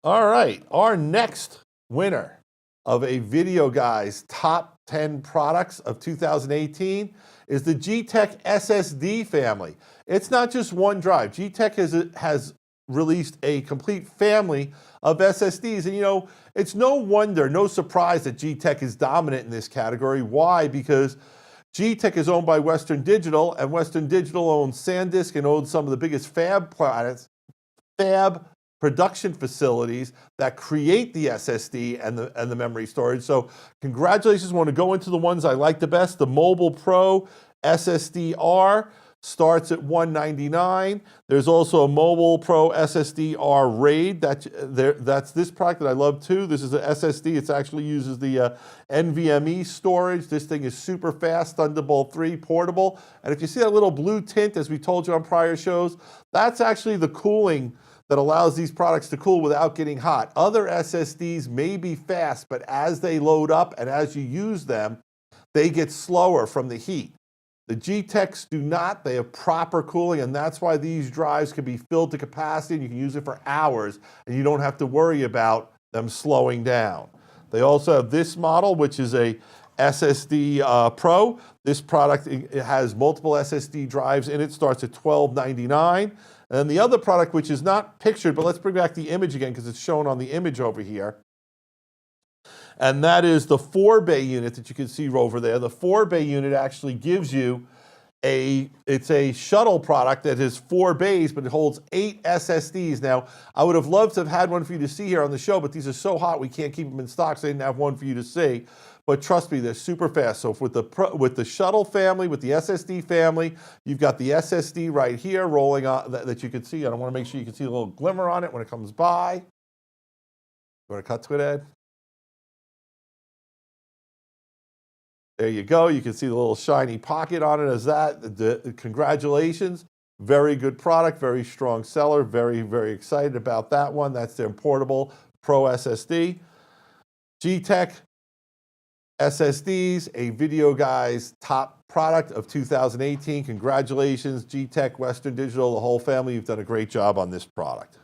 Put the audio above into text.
All right, our next winner of a Videoguys top 10 products of 2018 is the G-Tech SSD family. It's not just one drive. G-Tech has released a complete family of SSDs. And you know, it's no wonder, no surprise that G-Tech is dominant in this category. Why? Because G-Tech is owned by Western Digital, and Western Digital owns SanDisk and owns some of the biggest fab production facilities that create the SSD and the memory storage. So congratulations. I want to go into the ones I like the best. The Mobile Pro SSD-R starts at $199. There's also a Mobile Pro SSD-R RAID. That's this product that I love too. This is an SSD. It actually uses the NVMe storage. This thing is super fast, Thunderbolt 3 portable. And if you see that little blue tint, as we told you on prior shows, that's actually the cooling that allows these products to cool without getting hot. Other SSDs may be fast, but as they load up and as you use them, they get slower from the heat. The G-Techs do not. They have proper cooling, and that's why these drives can be filled to capacity and you can use it for hours and you don't have to worry about them slowing down. They also have this model, which is a SSD Pro. This product, it has multiple SSD drives in it, starts at $1299. And then the other product, which is not pictured, but let's bring back the image again because it's shown on the image over here. And that is the 4-bay unit that you can see over there. The 4-bay unit actually gives you it's a shuttle product that has 4 bays, but it holds 8 SSDs. Now, I would have loved to have had one for you to see here on the show, but these are so hot we can't keep them in stock, so I didn't have one for you to see. But trust me, they're super fast. So with the shuttle family, with the SSD family, you've got the SSD right here rolling on that you can see. I want to make sure you can see a little glimmer on it when it comes by. You want to cut to it, Ed? There you go. You can see the little shiny pocket on it as that. Congratulations. Very good product, very strong seller. Very, very excited about that one. That's their portable Pro SSD. G-Tech SSDs, a Videoguys top product of 2018. Congratulations, G-Tech, Western Digital, the whole family. You've done a great job on this product.